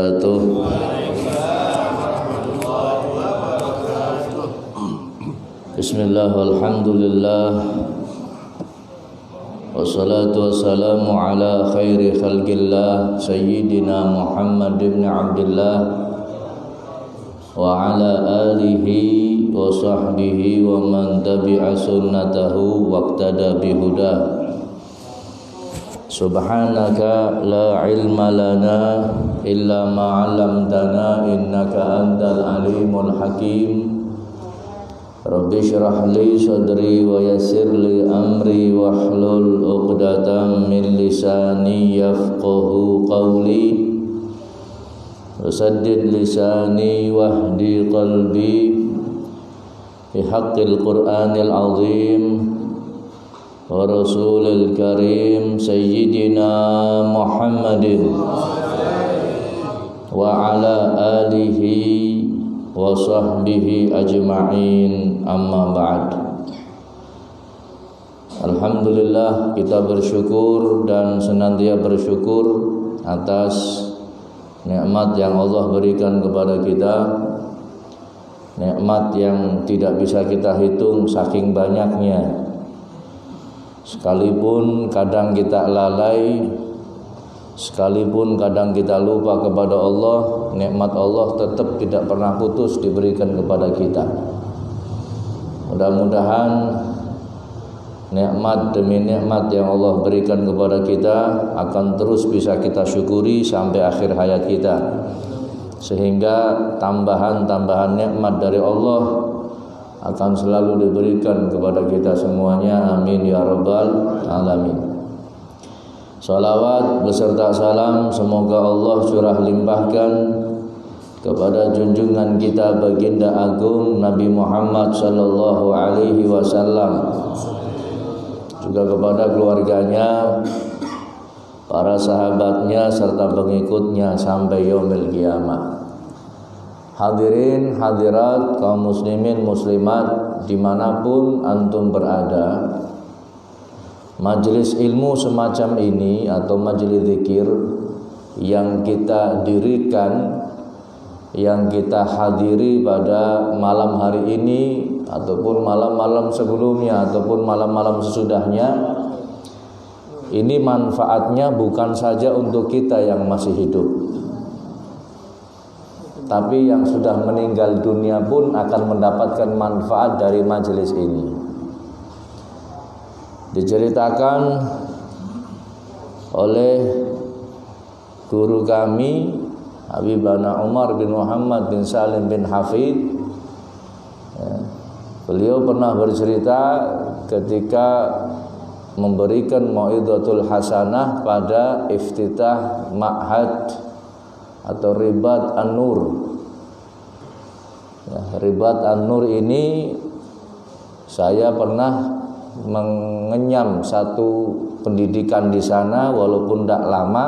wabarakatuh. Bismillah, walhamdulillah, wassalatu wassalamu ala khairi khalqillah Sayyidina Muhammad ibn Abdullah wa ala alihi wa sahbihi wa man tabi'a sunnatahu waqtada bihudah. Subhanaka la ilma lana illa ma 'allamtana innaka antal alimul hakim. Rabbi shrah li sadri wa yassir li amri wahlul 'uqdatam min lisani yafqahu qawli. Wasaddid lisani wahdi qalbi bi haqqil Qur'anil azim wa rasulil karim sayyidina Muhammadin wa ala alihi wa sahbihi ajma'in, amma ba'd. Alhamdulillah, kita bersyukur dan senantiasa bersyukur atas nikmat yang Allah berikan kepada kita, nikmat yang tidak bisa kita hitung saking banyaknya. Sekalipun kadang kita lalai, sekalipun kadang kita lupa kepada Allah, nikmat Allah tetap tidak pernah putus diberikan kepada kita. Mudah-mudahan nikmat demi nikmat yang Allah berikan kepada kita akan terus bisa kita syukuri sampai akhir hayat kita, sehingga tambahan-tambahan nikmat dari Allah akan selalu diberikan kepada kita semuanya. Amin ya rabbal alamin. Salawat beserta salam semoga Allah curah limpahkan kepada junjungan kita baginda agung Nabi Muhammad sallallahu alaihi wasallam, juga kepada keluarganya, para sahabatnya serta pengikutnya sampai yaumil qiyamah. Hadirin hadirat kaum muslimin muslimat dimanapun antum berada, majelis ilmu semacam ini atau majelis zikir yang kita dirikan, yang kita hadiri pada malam hari ini ataupun malam-malam sebelumnya ataupun malam-malam sesudahnya, ini manfaatnya bukan saja untuk kita yang masih hidup, tapi yang sudah meninggal dunia pun akan mendapatkan manfaat dari majelis ini. Diceritakan oleh guru kami Habibana Umar bin Muhammad bin Salim bin Hafid, beliau pernah bercerita ketika memberikan mau'izatul hasanah pada iftitah ma'had atau Ribat An-Nur. Ribat An-Nur ini saya pernah mengenyam satu pendidikan di sana walaupun tidak lama.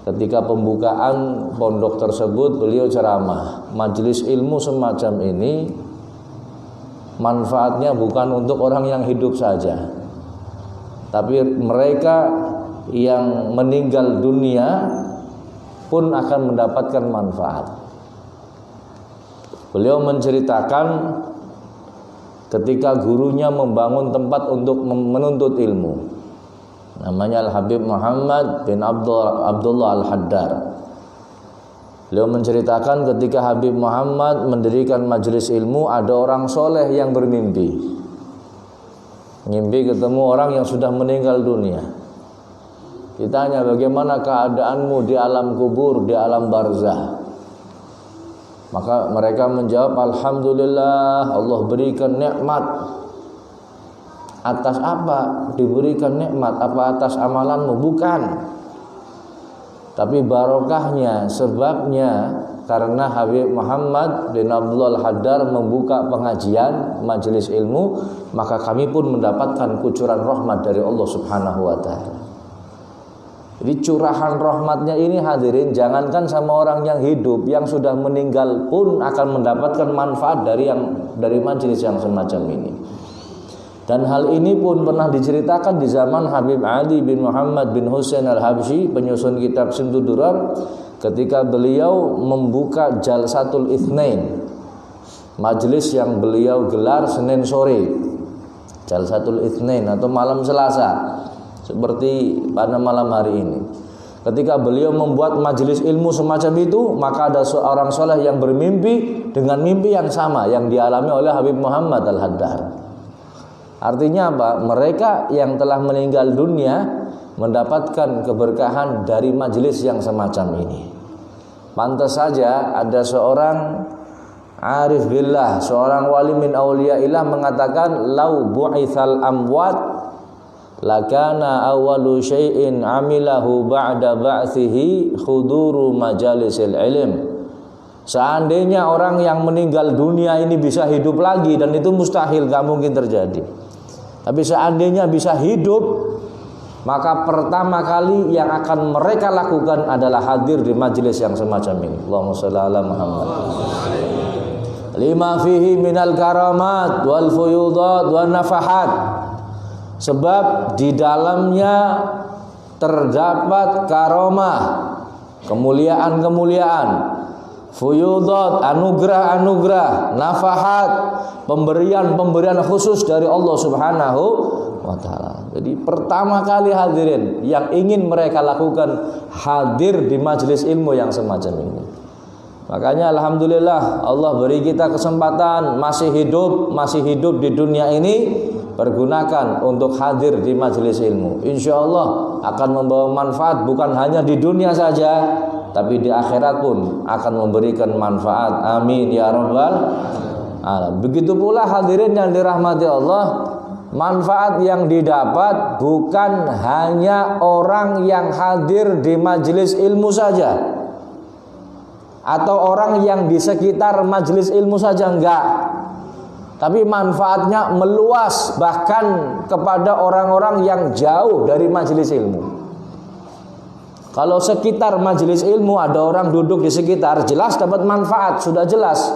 Ketika pembukaan pondok tersebut beliau ceramah, majelis ilmu semacam ini manfaatnya bukan untuk orang yang hidup saja, tapi mereka yang meninggal dunia pun akan mendapatkan manfaat. Beliau menceritakan ketika gurunya membangun tempat untuk menuntut ilmu, namanya Al-Habib Muhammad bin Abdullah Al-Haddar. Beliau menceritakan ketika Habib Muhammad mendirikan majelis ilmu, ada orang soleh yang bermimpi, mimpi ketemu orang yang sudah meninggal dunia. Ditanya, bagaimana keadaanmu di alam kubur, di alam barzah? Maka mereka menjawab, alhamdulillah, Allah berikan nikmat. Atas apa diberikan nikmat? Apa atas amalanmu? Bukan. Tapi barokahnya, sebabnya karena Habib Muhammad bin Abdullah Al-Haddar membuka pengajian majelis ilmu, maka kami pun mendapatkan kucuran rahmat dari Allah Subhanahu wa taala. Jadi curahan rahmatnya ini hadirin, jangankan sama orang yang hidup, yang sudah meninggal pun akan mendapatkan manfaat dari majelis yang semacam ini. Dan hal ini pun pernah diceritakan di zaman Habib Ali bin Muhammad bin Husain Al-Habsyi, penyusun kitab Simtud Durar, ketika beliau membuka Jalsatul Itsnain, majelis yang beliau gelar Senin sore, Jalsatul Itsnain atau malam Selasa, seperti pada malam hari ini. Ketika beliau membuat majelis ilmu semacam itu, maka ada seorang soleh yang bermimpi dengan mimpi yang sama yang dialami oleh Habib Muhammad Al-Haddad. Artinya apa? Mereka yang telah meninggal dunia mendapatkan keberkahan dari majelis yang semacam ini. Pantas saja ada seorang arif billah, seorang wali min auliyaillah mengatakan, lau bu'itsal amwat lakana awwalu syai'in amilahu ba'da ba'tsihi khuduru majalisil ilm. Seandainya orang yang meninggal dunia ini bisa hidup lagi, dan itu mustahil, gak mungkin terjadi, tapi seandainya bisa hidup, maka pertama kali yang akan mereka lakukan adalah hadir di majelis yang semacam ini. Allahumma shalli ala Muhammad. Lima fihi minal karamat wal fuyudat wan nafahat. Sebab di dalamnya terdapat karamah, kemuliaan-kemuliaan, fuyudat, anugerah-anugerah, nafahat, pemberian-pemberian khusus dari Allah Subhanahu wa ta'ala. Jadi pertama kali hadirin yang ingin mereka lakukan hadir di majelis ilmu yang semacam ini. Makanya alhamdulillah Allah beri kita kesempatan masih hidup di dunia ini, pergunakan untuk hadir di majelis ilmu. Insya Allah akan membawa manfaat bukan hanya di dunia saja, tapi di akhirat pun akan memberikan manfaat. Amin ya rabbal alamin. Begitu pula hadirin yang dirahmati Allah, manfaat yang didapat bukan hanya orang yang hadir di majelis ilmu saja, atau orang yang di sekitar majelis ilmu saja, enggak. Tapi manfaatnya meluas bahkan kepada orang-orang yang jauh dari majelis ilmu. Kalau sekitar majelis ilmu ada orang duduk di sekitar, jelas dapat manfaat, sudah jelas.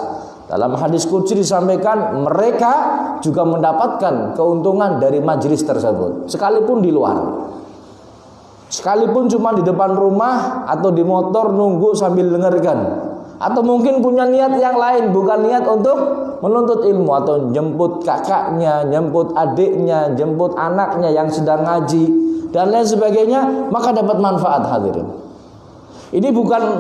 Dalam hadis qudsi disampaikan mereka juga mendapatkan keuntungan dari majelis tersebut, sekalipun di luar. Sekalipun cuma di depan rumah atau di motor nunggu sambil dengarkan, atau mungkin punya niat yang lain, bukan niat untuk menuntut ilmu, atau jemput kakaknya, jemput adiknya, jemput anaknya yang sedang ngaji dan lain sebagainya, maka dapat manfaat hadirin. Ini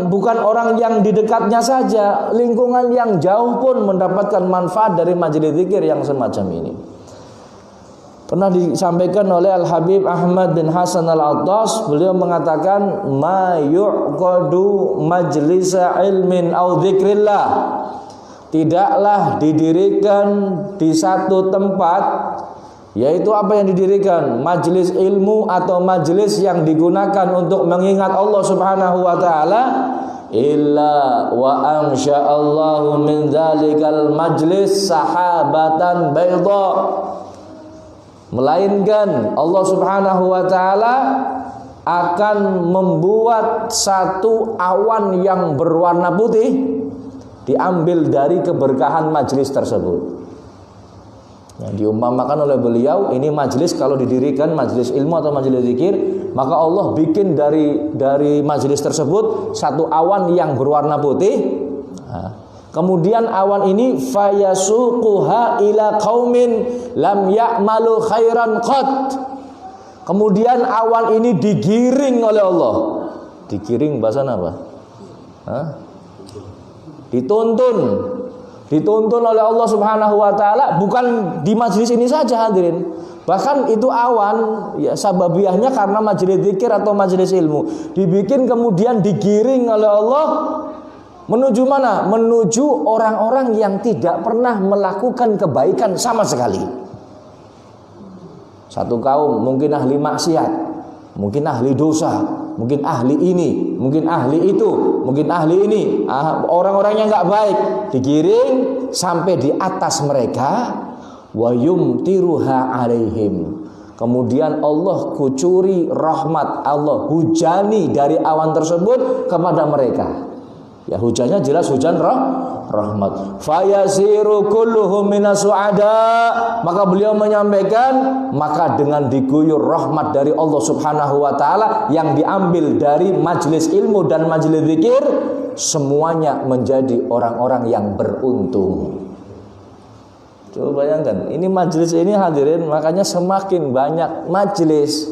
bukan orang yang di dekatnya saja, lingkungan yang jauh pun mendapatkan manfaat dari majelis zikir yang semacam ini. Pernah disampaikan oleh Al-Habib Ahmad bin Hasan Al-Attas, beliau mengatakan, ma yu'qadu majlisa ilmin au dzikrillah. Tidaklah didirikan di satu tempat, yaitu apa yang didirikan? Majelis ilmu atau majelis yang digunakan untuk mengingat Allah Subhanahu wa taala, illa wa ansya'allahu min dzalikal majlis sahabatan bayda. Melainkan Allah Subhanahu wa taala akan membuat satu awan yang berwarna putih diambil dari keberkahan majelis tersebut. Yang diumpamakan oleh beliau, ini majelis kalau didirikan majelis ilmu atau majelis zikir, maka Allah bikin dari majelis tersebut satu awan yang berwarna putih. Kemudian awan ini fayasuquha ila qaumin lam ya'malu khairan qat. Kemudian awan ini digiring oleh Allah. Digiring bahasa apa? Dituntun oleh Allah Subhanahu wa taala, bukan di majelis ini saja hadirin. Bahkan itu awan ya sababiahnya karena majelis zikir atau majelis ilmu. Dibikin kemudian digiring oleh Allah menuju mana? Menuju orang-orang yang tidak pernah melakukan kebaikan sama sekali. Satu kaum mungkin ahli maksiat, mungkin ahli dosa, mungkin ahli ini, mungkin ahli itu, mungkin ahli ini, orang-orang yang nggak baik, digiring sampai di atas mereka, wa yumtiruha alaihim. Kemudian Allah kucuri rahmat, Allah hujani dari awan tersebut kepada mereka. Ya hujannya jelas hujan rahmat. Fayasiru kulluhum minas su'ada. Maka beliau menyampaikan, maka dengan diguyur rahmat dari Allah Subhanahu wa taala yang diambil dari majelis ilmu dan majelis zikir, semuanya menjadi orang-orang yang beruntung. Coba bayangkan, ini majelis ini hadirin, makanya semakin banyak majelis,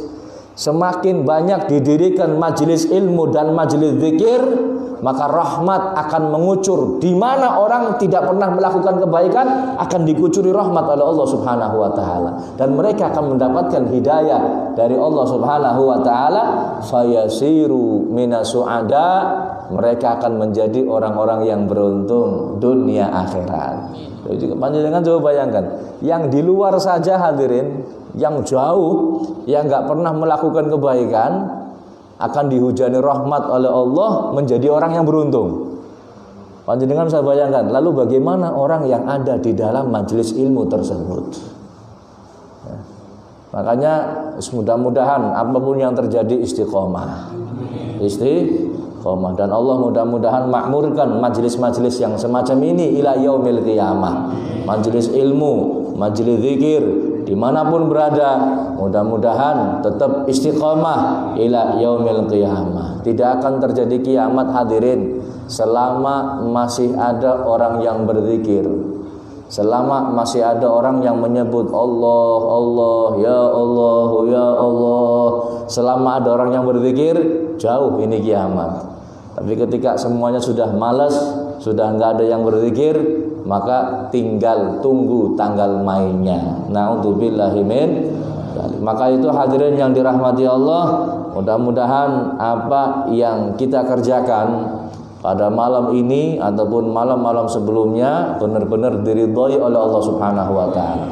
semakin banyak didirikan majelis ilmu dan majelis zikir, maka rahmat akan mengucur. Di mana orang tidak pernah melakukan kebaikan, akan dikucuri rahmat oleh Allah Subhanahu wa taala, dan mereka akan mendapatkan hidayah dari Allah Subhanahu wa taala. Fayasiru minas su'ada, mereka akan menjadi orang-orang yang beruntung dunia akhirat. Jadi panjenengan coba bayangkan, yang di luar saja hadirin, yang jauh, yang nggak pernah melakukan kebaikan, akan dihujani rahmat oleh Allah menjadi orang yang beruntung. Panjenengan bisa bayangkan, lalu bagaimana orang yang ada di dalam majelis ilmu tersebut? Ya. Makanya mudah-mudahan apapun yang terjadi istiqomah, dan Allah mudah-mudahan makmurkan majelis-majelis yang semacam ini ila yaumil qiyamah. Majelis ilmu, majelis zikir, dimanapun berada, mudah-mudahan tetap istiqomah ila yaumil qiyamah. Tidak akan terjadi kiamat hadirin selama masih ada orang yang berzikir, selama masih ada orang yang menyebut Allah, Allah, ya Allah, ya Allah. Selama ada orang yang berzikir, jauh ini kiamat. Tapi ketika semuanya sudah malas, sudah nggak ada yang berzikir, maka tinggal tunggu tanggal mainnya. Na'udzubillahi min dzalik. Maka itu hadirin yang dirahmati Allah, mudah-mudahan apa yang kita kerjakan pada malam ini ataupun malam-malam sebelumnya benar-benar diridhoi oleh Allah Subhanahu wa taala.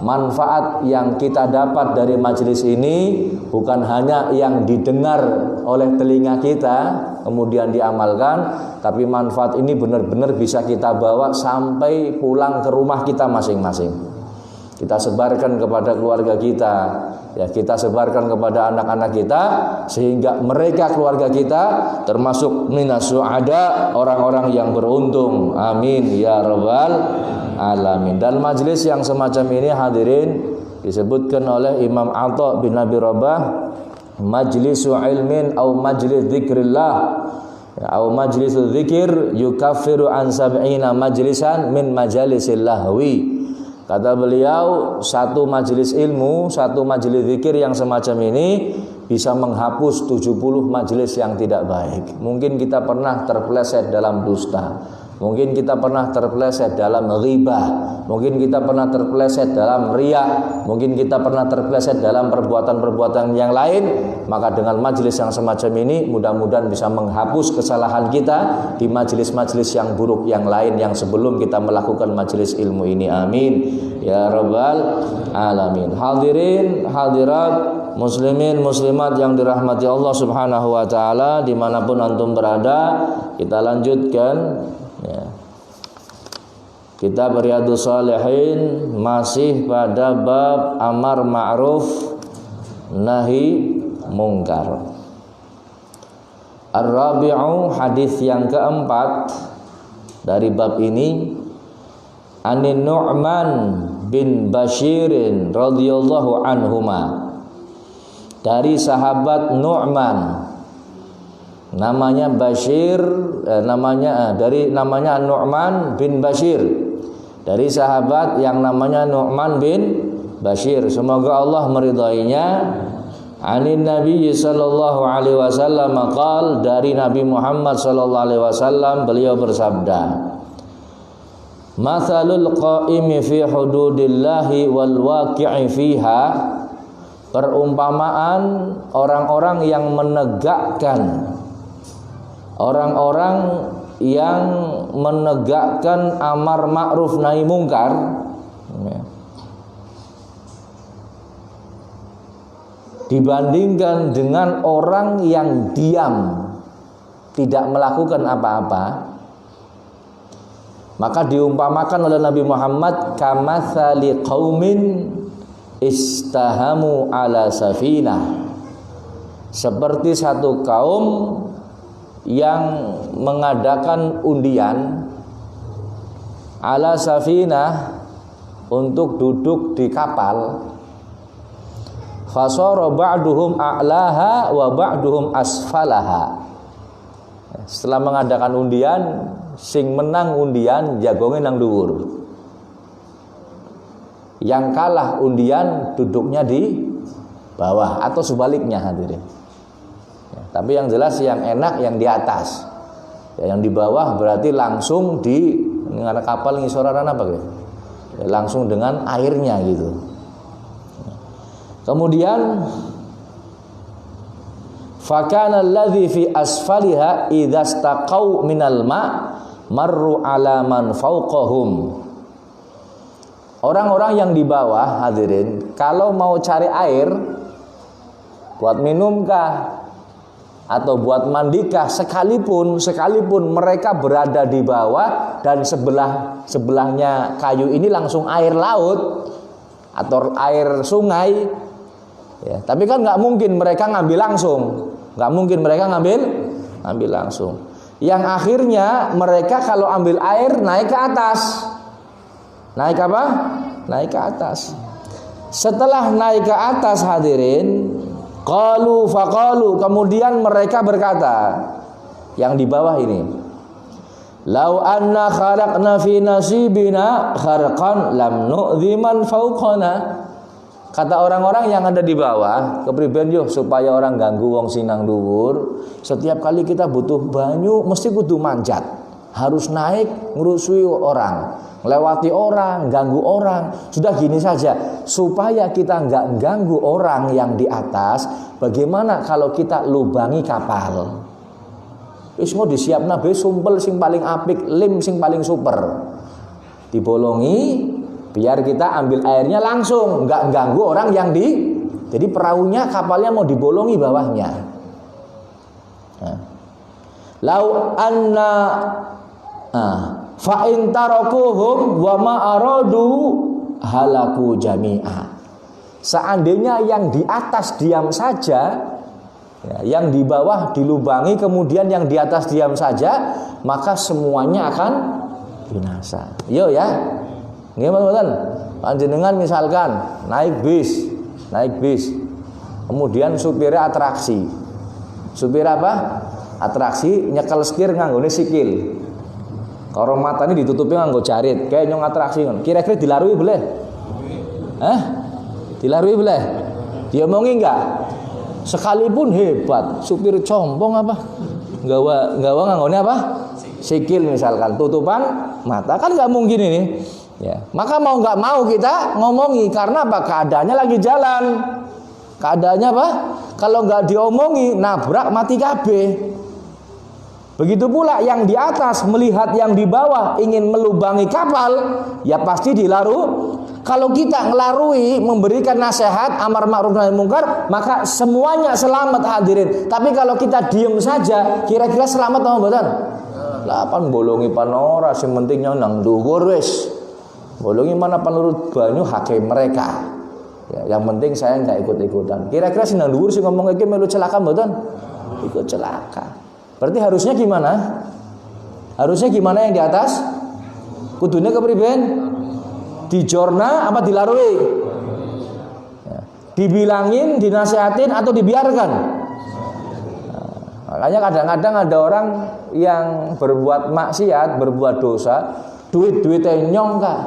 Manfaat yang kita dapat dari majelis ini bukan hanya yang didengar oleh telinga kita kemudian diamalkan, tapi manfaat ini benar-benar bisa kita bawa sampai pulang ke rumah kita masing-masing. Kita sebarkan kepada keluarga kita, ya kita sebarkan kepada anak-anak kita, sehingga mereka keluarga kita termasuk minas su'ada, orang-orang yang beruntung. Amin ya rabbal alamin. Dan majelis yang semacam ini hadirin disebutkan oleh Imam Atha bin Abi Rabah, majlisu ilmin au majlis dzikrillah au majlisu dzikir yukaffiru an sab'ina majlisan min majalisil lahwi. Kata beliau, satu majelis ilmu, satu majelis zikir yang semacam ini bisa menghapus 70 majelis yang tidak baik. Mungkin kita pernah terpeleset dalam dusta, mungkin kita pernah terpeleset dalam ghibah, mungkin kita pernah terpeleset dalam riya, mungkin kita pernah terpeleset dalam perbuatan-perbuatan yang lain. Maka dengan majelis yang semacam ini mudah-mudahan bisa menghapus kesalahan kita di majelis-majelis yang buruk yang lain yang sebelum kita melakukan majelis ilmu ini. Amin ya rabbal alamin. Hadirin hadirat, muslimin muslimat yang dirahmati Allah Subhanahu wa taala, dimanapun antum berada, kita lanjutkan ya. Kitab Riyadhus Shalihin masih pada bab amar ma'ruf nahi mungkar. Ar-rabi'u, hadis yang keempat dari bab ini, Anin Nu'man bin Bashirin radhiyallahu anhuma, dari sahabat Nu'man, namanya Bashir, namanya Nu'man bin Bashir, dari sahabat yang namanya Nu'man bin Bashir, semoga Allah meridainya. Anin Nabi sallallahu alaihi wasallam qala, dari Nabi Muhammad sallallahu alaihi wasallam beliau bersabda, mathalul qaimi fi hududillahi wal waqi'i fiha, perumpamaan orang-orang yang menegakkan, orang-orang yang menegakkan amar ma'ruf nahi mungkar, dibandingkan dengan orang yang diam tidak melakukan apa-apa. Maka diumpamakan oleh Nabi Muhammad kamatsali qaumin istahamu ala safinah, seperti satu kaum yang mengadakan undian ala safinah untuk duduk di kapal. Fasara ba'duhum a'laha wa ba'duhum asfalaha. Setelah mengadakan undian, sing menang undian jagonge nang dhuwur. Yang kalah undian duduknya di bawah atau sebaliknya hadirin. Ya, tapi yang jelas yang enak yang di atas. Ya, yang di bawah berarti langsung di dengan kapal ngisoran apa gitu. Ya, langsung dengan airnya gitu. Kemudian fakana alladhi fi asfaliha idza istaqau minal ma marru ala man fawqahum. Orang-orang yang di bawah hadirin kalau mau cari air buat minumkah atau buat mandikah sekalipun mereka berada di bawah dan sebelahnya kayu ini langsung air laut atau air sungai. Ya, tapi kan nggak mungkin mereka ngambil langsung, ngambil langsung. Yang akhirnya mereka kalau ambil air naik ke atas, naik apa? Naik ke atas. Setelah naik ke atas hadirin, faqalu, kemudian mereka berkata, yang di bawah ini, lau anna kharaqna fi nasibina kharqan lam nu'dhi man fawqana. Kata orang-orang yang ada di bawah, kepriben yo supaya orang ganggu wong sing nang dhuwur, setiap kali kita butuh banyu mesti kudu manjat. Harus naik ngrusui orang, melewati orang, ganggu orang. Sudah gini saja, supaya kita enggak ganggu orang yang di atas, bagaimana kalau kita lubangi kapal? Wis mau disiapna be sumpel sing paling apik, lem sing paling super. Dibolongi biar kita ambil airnya langsung, nggak ganggu orang yang di. Jadi perahunya, kapalnya mau dibolongi bawahnya. Nah. Lau anna fa in tarakuhum wa ma aradu halaku jami'a. Seandainya yang di atas diam saja, ya, yang di bawah dilubangi, kemudian yang di atas diam saja, maka semuanya akan binasa. Yo ya. Gimana panjenengan misalkan naik bis, kemudian supirnya atraksi, supir apa? Atraksi nyekel setir nganggone sikil, karo matanya ditutupi nganggo jarit, kayak nyong atraksi. Kira-kira dilarui boleh? Dilarui boleh? Diomongi enggak? Sekalipun hebat, supir combong apa? Gawa nganggone apa? Sikil misalkan, tutupan mata, kan nggak mungkin ini. Ya, maka mau nggak mau kita ngomongi, karena apa? Keadaannya lagi jalan. Keadaannya apa? Kalau nggak diomongi, nabrak mati kabeh. Begitu pula yang di atas melihat yang di bawah ingin melubangi kapal, ya pasti dilaru. Kalau kita ngelarui, memberikan nasihat amar ma'ruf nahi mungkar, maka semuanya selamat hadirin. Tapi kalau kita diem saja, kira-kira selamat apa mboten? Lah pan bolongi panora, sing penting nang dhuwur wis. Bolongi mana penurut banyu hakim mereka. Ya, yang penting saya nggak ikut-ikutan. Kira-kira sing nang dhuwur sing ngomong iki melu celaka mboten? Ikut celaka. Berarti harusnya gimana? Harusnya gimana yang di atas? Kudunya kepriben? Dijorna apa dilarui? Ya. Dibilangin, dinasihatin atau dibiarkan? Nah, makanya kadang-kadang ada orang yang berbuat maksiat, berbuat dosa, duit-duitnya nyong kah?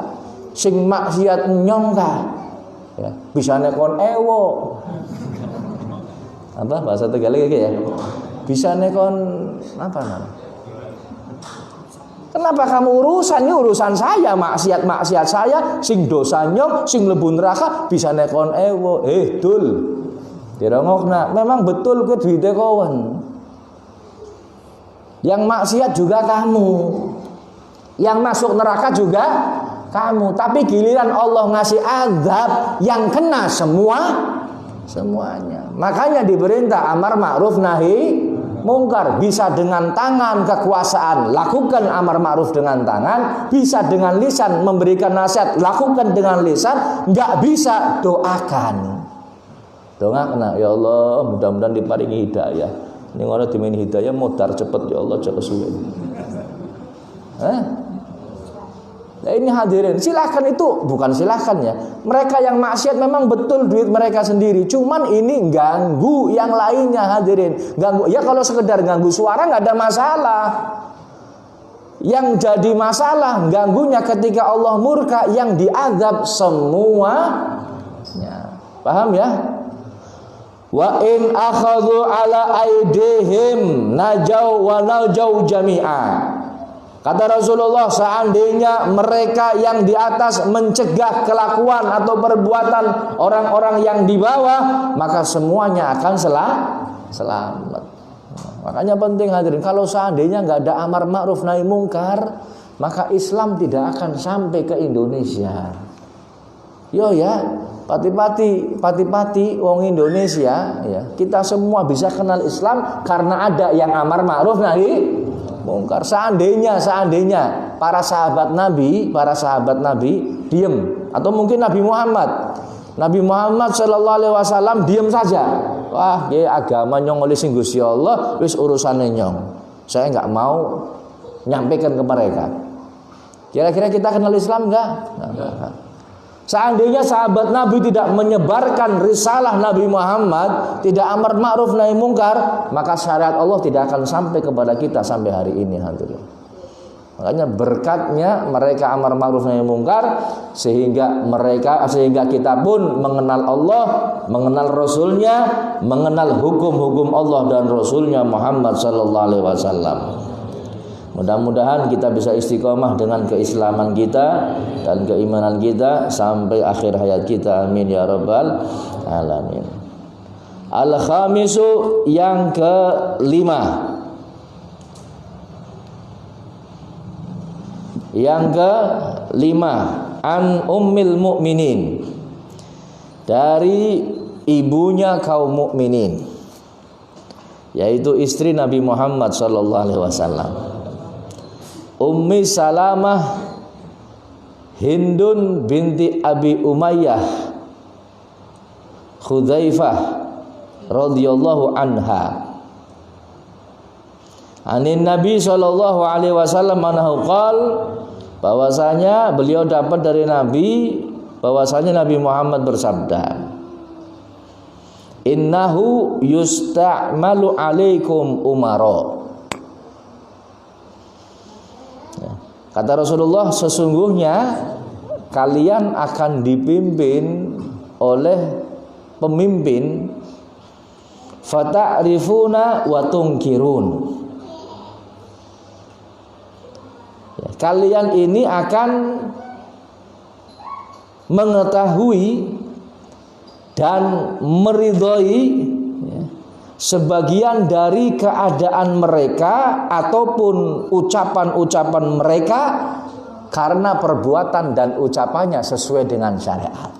Sing maksiat nyong kah? Ya, bisa nekon ewo. Apa bahasa Tegal ya? Bisa nekon apa namanya? Kenapa kamu urusannya urusan saya, maksiat saya, sing dosa nyong, sing mlebu neraka bisa nekon ewo. Dul. Dirongokna, memang betul ke duite kawan. Yang maksiat juga kamu. Yang masuk neraka juga kamu. Tapi giliran Allah ngasih azab, yang kena semuanya. Makanya diperintah amar ma'ruf nahi mungkar. Bisa dengan tangan kekuasaan, lakukan amar ma'ruf dengan tangan. Bisa dengan lisan memberikan nasihat, lakukan dengan lisan. Enggak bisa, doakan. Doakan, ya Allah, mudah-mudahan diparingi hidayah. Ning ora dimen hidayah modar cepet ya Allah aja kesuwen. Nah ini hadirin, silakan itu, bukan silakan ya. Mereka yang maksiat memang betul duit mereka sendiri. Cuman ini ganggu yang lainnya hadirin. Ganggu, ya kalau sekedar ganggu suara nggak ada masalah. Yang jadi masalah ganggunya ketika Allah murka, yang diazab semuanya. Paham ya? Wa in akhadhu ala aidihim najau wa najau jami'a. Kata Rasulullah, seandainya mereka yang di atas mencegah kelakuan atau perbuatan orang-orang yang di bawah, maka semuanya akan selamat. Makanya penting hadirin, kalau seandainya nggak ada amar ma'ruf nahi mungkar, maka Islam tidak akan sampai ke Indonesia. Yo ya, pati-pati wong Indonesia ya, kita semua bisa kenal Islam karena ada yang amar ma'ruf nahi mungkar. Seandainya para sahabat Nabi diem, atau mungkin Nabi Muhammad sallallahu alaihi wasallam diem saja. Wah, ya agama nyong oleh sing Gusti Allah, wis urusane nyong. Saya enggak mau nyampaikan ke mereka. Kira-kira kita kenal Islam enggak? Seandainya sahabat Nabi tidak menyebarkan risalah Nabi Muhammad, tidak amar ma'ruf nahi mungkar, maka syariat Allah tidak akan sampai kepada kita sampai hari ini hadirin. Makanya berkatnya mereka amar ma'ruf nahi mungkar, sehingga kita pun mengenal Allah, mengenal Rasulnya, mengenal hukum-hukum Allah dan Rasulnya Muhammad sallallahu alaihi wasallam. Mudah-mudahan kita bisa istiqomah dengan keislaman kita dan keimanan kita sampai akhir hayat kita. Amin ya rabbal alamin. Al-khamisu, yang kelima. An ummil mu'minin, dari ibunya kaum mukminin, yaitu istri Nabi Muhammad sallallahu alaihi wasallam, Ummi Salamah Hindun binti Abi Umayyah Khudzaifah radhiyallahu anha. Anin Nabi sallallahu alaihi wasallam anhu qol, bahwasanya beliau dapat dari Nabi bahwasanya Nabi Muhammad bersabda, innahu yusta'malu alaikum umara. Kata Rasulullah, sesungguhnya kalian akan dipimpin oleh pemimpin, fata'rifuna wa tunkirun. Ya, kalian ini akan mengetahui dan meridhoi sebagian dari keadaan mereka ataupun ucapan-ucapan mereka karena perbuatan dan ucapannya sesuai dengan syariat.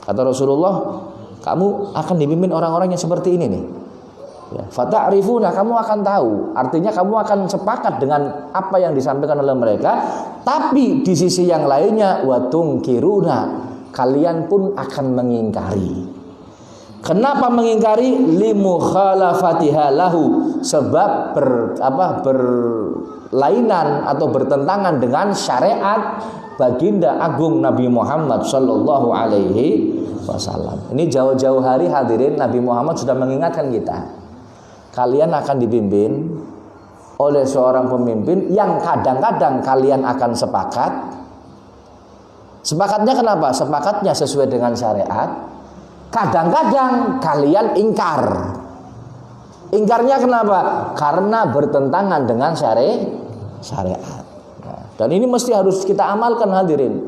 Kata Rasulullah, kamu akan dipimpin orang-orang yang seperti ini nih. Ya, fata'rifuna, kamu akan tahu. Artinya kamu akan sepakat dengan apa yang disampaikan oleh mereka, tapi di sisi yang lainnya watungkiruna, kalian pun akan mengingkari. Kenapa mengingkari? Limukhalafatiha lahu, sebab berlainan atau bertentangan dengan syariat baginda agung Nabi Muhammad sallallahu alaihi wasallam. Ini jauh-jauh hari hadirin, Nabi Muhammad sudah mengingatkan kita. Kalian akan dipimpin oleh seorang pemimpin yang kadang-kadang kalian akan sepakat. Sepakatnya kenapa? Sepakatnya sesuai dengan syariat. Kadang-kadang kalian ingkar. Ingkarnya kenapa? Karena bertentangan dengan syariat. Dan ini mesti harus kita amalkan hadirin.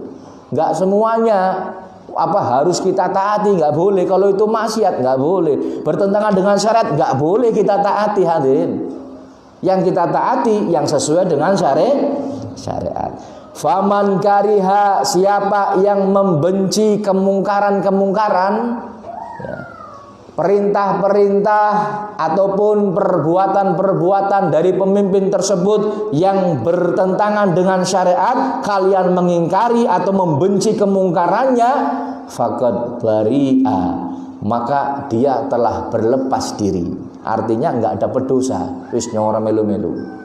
Gak semuanya harus kita taati, gak boleh. Kalau itu maksiat gak boleh. Bertentangan dengan syariat gak boleh kita taati hadirin. Yang kita taati yang sesuai dengan syariat. Faman kariha, siapa yang membenci kemungkaran-kemungkaran, ya, perintah-perintah ataupun perbuatan-perbuatan dari pemimpin tersebut yang bertentangan dengan syariat, kalian mengingkari atau membenci kemungkarannya, faqad bari'a, maka dia telah berlepas diri. artinya enggak dapat dosa. Wis nyora melu-melu.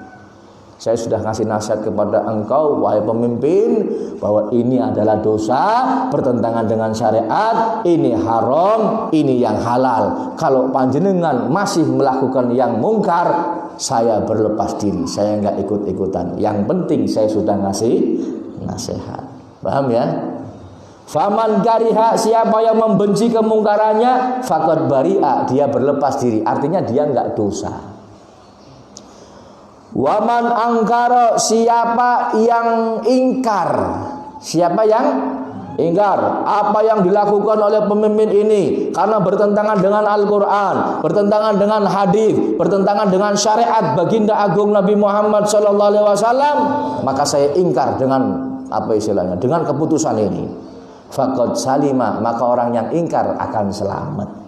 Saya sudah ngasih nasihat kepada engkau wahai pemimpin bahwa ini adalah dosa, bertentangan dengan syariat, ini haram, ini yang halal. Kalau panjenengan masih melakukan yang mungkar, saya berlepas diri, saya enggak ikut-ikutan. Yang penting saya sudah ngasih nasihat. Paham ya? Faman kariha, siapa yang membenci kemungkarannya, faqad bari'a, dia berlepas diri, artinya dia enggak dosa. Waman angkara, siapa yang ingkar, siapa yang ingkar apa yang dilakukan oleh pemimpin ini karena bertentangan dengan Al-Quran, bertentangan dengan hadis, bertentangan dengan syariat baginda agung Nabi Muhammad SAW, maka saya ingkar dengan apa istilahnya, dengan keputusan ini. Faqad salima, maka orang yang ingkar akan selamat.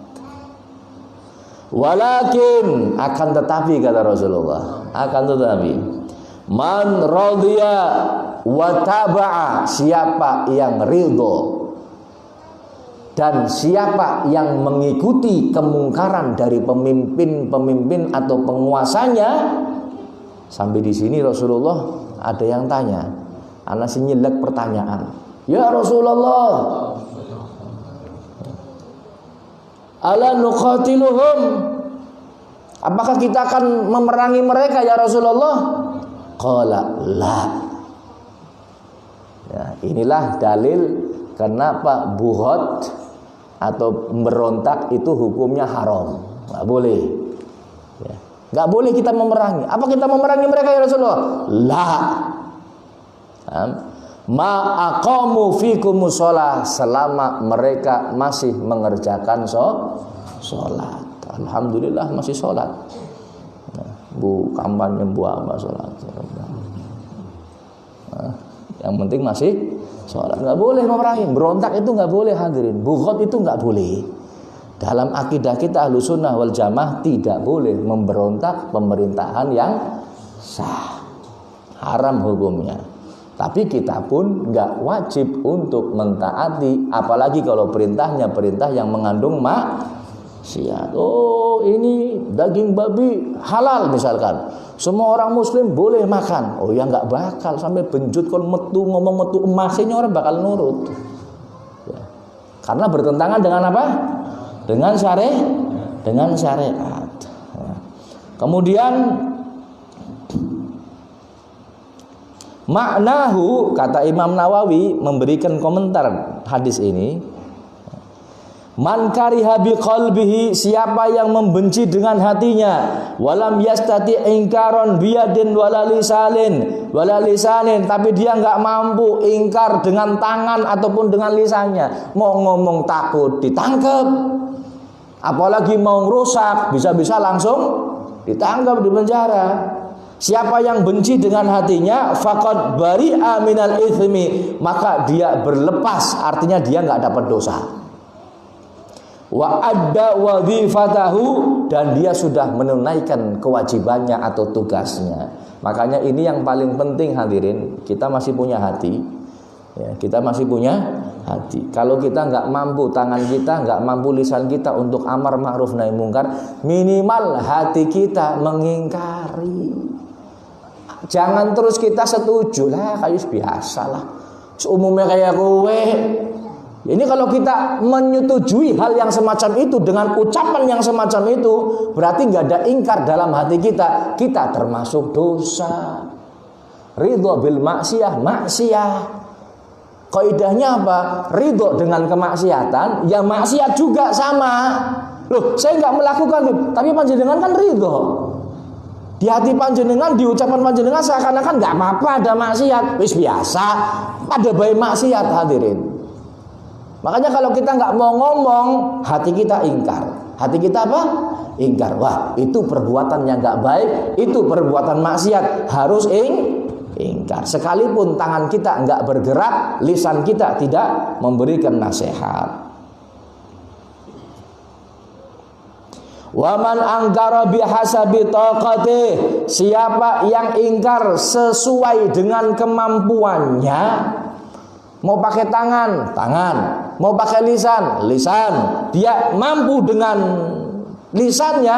Walakin, akan tetapi kata Rasulullah, akan tetapi man radhiya wa taba'a, siapa yang ridho dan siapa yang mengikuti kemungkaran dari pemimpin-pemimpin atau penguasanya. Sampai di sini Rasulullah ada yang tanya, ana nyelek pertanyaan, ya Rasulullah, ala nuqatiluhum, apakah kita akan memerangi mereka ya Rasulullah? Qala la. Ya, inilah dalil kenapa buhot atau berontak itu hukumnya haram, nggak boleh. Ya, nggak boleh kita memerangi. Apa kita memerangi mereka ya Rasulullah? La. Ma aqamu fikumus shalah, selama mereka masih mengerjakan sholat. Alhamdulillah masih sholat. Nah, bu kampanye buah sholat. Nah, yang penting masih sholat. Nggak boleh memerangi, berontak itu nggak boleh hadirin. Bughot itu nggak boleh. Dalam akidah kita Ahlussunnah wal Jamaah tidak boleh memberontak pemerintahan yang sah. Haram hukumnya. Tapi kita pun nggak wajib untuk mentaati, apalagi kalau perintahnya perintah yang mengandung maksiat. Oh, ini daging babi halal misalkan, semua orang muslim boleh makan. Oh ya, nggak bakal sampai benjut kalau metu ngomong metu emasnya orang bakal nurut. Ya. Karena bertentangan dengan apa? Dengan syariat. Ya. Kemudian maknahu, kata Imam Nawawi memberikan komentar hadis ini, man kariha biqalbihi, siapa yang membenci dengan hatinya, walam yastati ingkaron biyadin wala lisanin, tapi dia enggak mampu ingkar dengan tangan ataupun dengan lisannya. Mau ngomong takut ditangkap, apalagi mau rusak bisa-bisa langsung ditangkap, di penjara. Siapa yang benci dengan hatinya, faqad bari'a minal itsmi, maka dia berlepas, artinya dia enggak dapat dosa. Wa adda wadhifatahu, dan dia sudah menunaikan kewajibannya atau tugasnya. Makanya ini yang paling penting hadirin, kita masih punya hati. Ya, kita masih punya hati. Kalau kita enggak mampu, tangan kita enggak mampu, lisan kita untuk amar ma'ruf nahi mungkar, minimal hati kita mengingkari. Jangan terus kita setuju lah, kayak biasa lah, seumumnya kayak kowe. Ini kalau kita menyetujui hal yang semacam itu dengan ucapan yang semacam itu, berarti nggak ada ingkar dalam hati kita. Kita termasuk dosa. Ridho bil maksiyah, maksiyah. Kaidahnya apa? Ridho dengan kemaksiatan, ya maksiat juga sama. Loh, saya nggak melakukan itu, tapi panjenengan kan ridho. Di hati panjenengan, di ucapan panjenengan seakan-akan nggak apa-apa ada maksiat, wis biasa, ada baik maksiat hadirin. Makanya kalau kita nggak mau ngomong, hati kita ingkar. Hati kita apa? Ingkar. Wah, itu perbuatan yang nggak baik, itu perbuatan maksiat, harus ingkar. Sekalipun tangan kita nggak bergerak, lisan kita tidak memberikan nasihat. Waman angkara bihasabi taqatih, siapa yang ingkar sesuai dengan kemampuannya, mau pakai tangan, mau pakai lisan, dia mampu dengan lisannya,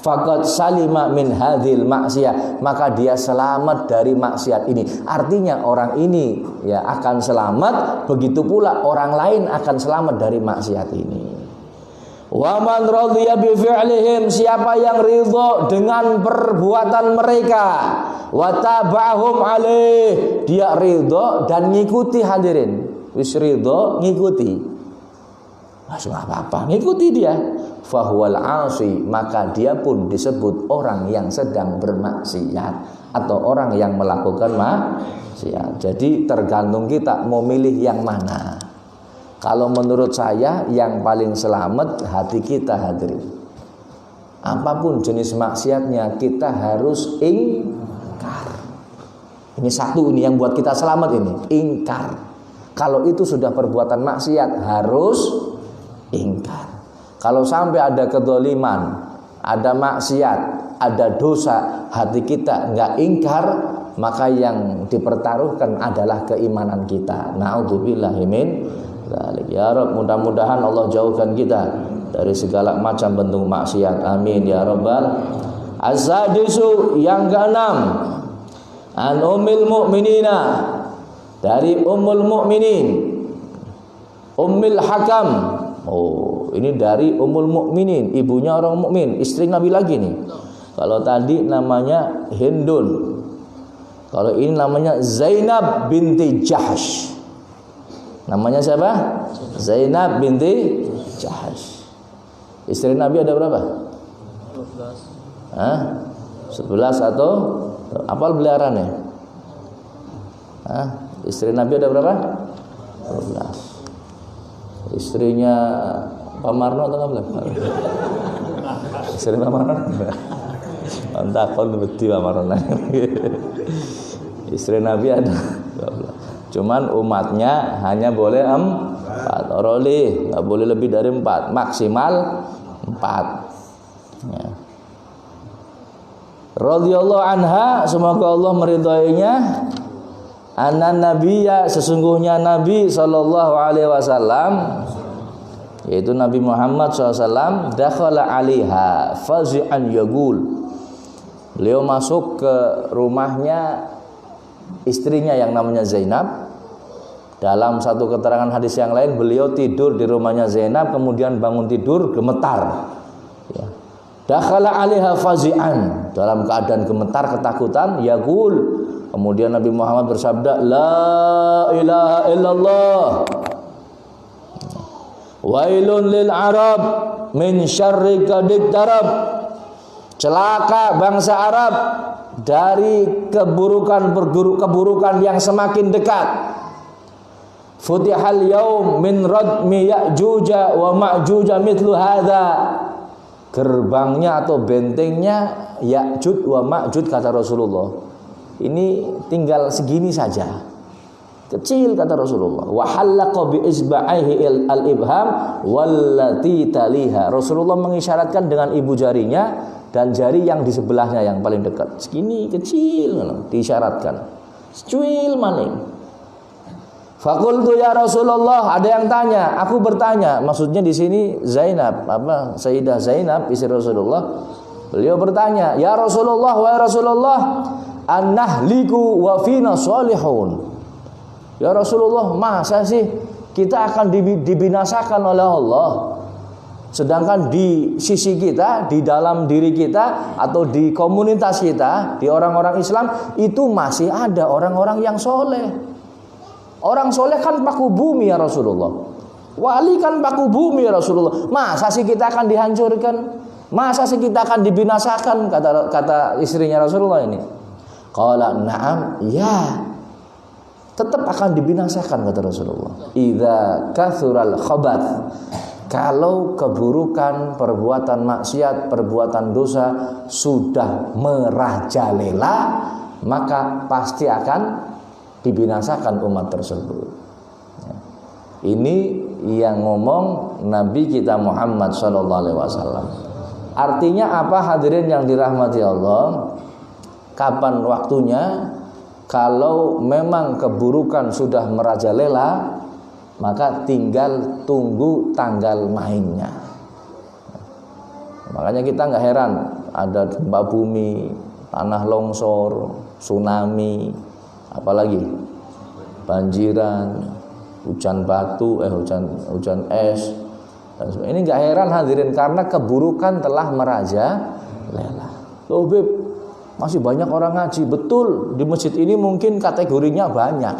faqad salima min hadhil maksiyah, maka dia selamat dari maksiat ini. Artinya orang ini ya akan selamat, begitu pula orang lain akan selamat dari maksiat ini. Wa man radhiya bi fi'lihim, siapa yang ridho dengan perbuatan mereka, wa tabahum alaih, dia ridho dan ngikuti, hadirin. Wis ridho ngikuti, masuk apa-apa ngikuti dia, fahuwal asi, maka dia pun disebut orang yang sedang bermaksiat atau orang yang melakukan maksiat. Jadi tergantung kita mau milih yang mana. Kalau menurut saya yang paling selamat hati kita, hadirin. Apapun jenis maksiatnya kita harus ingkar. Ini satu, ini yang buat kita selamat ini, ingkar. Kalau itu sudah perbuatan maksiat harus ingkar. Kalau sampai ada kedzaliman, ada maksiat, ada dosa, hati kita nggak ingkar, maka yang dipertaruhkan adalah keimanan kita. Na'udzubillahi min dzalik. Ya Rabb, mudah-mudahan Allah jauhkan kita dari segala macam bentuk maksiat. Amin ya rabbal. Az-sadisu, yang keenam, an ummil mu'minina, dari Ummul Mukminin, Ummul Hakam. Oh, ini dari Ummul Mukminin, ibunya orang mukmin, istri Nabi lagi nih. Kalau tadi namanya Hindun, kalau ini namanya Zainab binti Jahsh. Namanya siapa? Zainab binti Jahsh. Istri Nabi ada berapa? 11. 11 atau apal beliarannya? Istri Nabi ada berapa? 12. Istrinya Pak Marno atau enggak? Istri Pak Marno? Entah kon beti Pak Marno. Istri Nabi ada 12. Cuman umatnya hanya boleh 4 oroli, enggak boleh lebih dari 4, maksimal 4. Ya. Radhiyallahu anha, semoga Allah meridhoinya. Anna nabiyya, sesungguhnya Nabi sallallahu alaihi wasallam, yaitu Nabi Muhammad SAW, dakhala 'alaiha fazi'an yaqul. Beliau masuk ke rumahnya istrinya yang namanya Zainab. Dalam satu keterangan hadis yang lain, beliau tidur di rumahnya Zainab, kemudian bangun tidur gemetar. Ya. Dakhala 'alaiha fazi'an, dalam keadaan gemetar ketakutan, yaqul. Kemudian Nabi Muhammad bersabda, la ilaha illallah, wailun lil Arab min syarri kadik darab. Celaka bangsa Arab dari keburukan yang semakin dekat. Futihal yaum min radmi Ya'juj wa Ma'juj mithlu hadza. Gerbangnya atau bentengnya Ya'juj wa Ma'juj, kata Rasulullah, ini tinggal segini saja, kecil, kata Rasulullah. Wa halaqa bi isba'ihi al-ibham wallati taliha. Rasulullah mengisyaratkan dengan ibu jarinya dan jari yang di sebelahnya yang paling dekat. Segini kecil diisyaratkan. Secuil maning. Faqultu ya Rasulullah, ada yang tanya, aku bertanya, maksudnya di sini Zainab, Sayyidah Zainab istri Rasulullah. Beliau bertanya, ya Rasulullah, wa Rasulullah, an-nahliku wa fina salihun. Ya Rasulullah, masa sih kita akan dibinasakan oleh Allah, sedangkan di sisi kita, di dalam diri kita atau di komunitas kita, di orang-orang Islam itu masih ada orang-orang yang soleh. Orang soleh kan paku bumi ya Rasulullah, wali kan paku bumi ya Rasulullah. Masa sih kita akan dihancurkan? Masa sih kita akan dibinasakan? Kata istrinya Rasulullah ini. Qala na'am, ya, tetap akan dibinasakan, kata Rasulullah. Idza kathural khabath, kalau keburukan, perbuatan maksiat, perbuatan dosa sudah merajalela, maka pasti akan dibinasakan umat tersebut. Ini yang ngomong Nabi kita Muhammad SAW. Artinya apa, hadirin yang dirahmati Allah? Kapan waktunya? Kalau memang keburukan sudah merajalela, maka tinggal tunggu tanggal mainnya. Makanya kita nggak heran ada gempa bumi, tanah longsor, tsunami, apalagi banjiran, hujan batu, hujan es. Ini nggak heran hadirin, karena keburukan telah merajalela. Loh Beb, masih banyak orang ngaji. Betul, di masjid ini mungkin kategorinya banyak.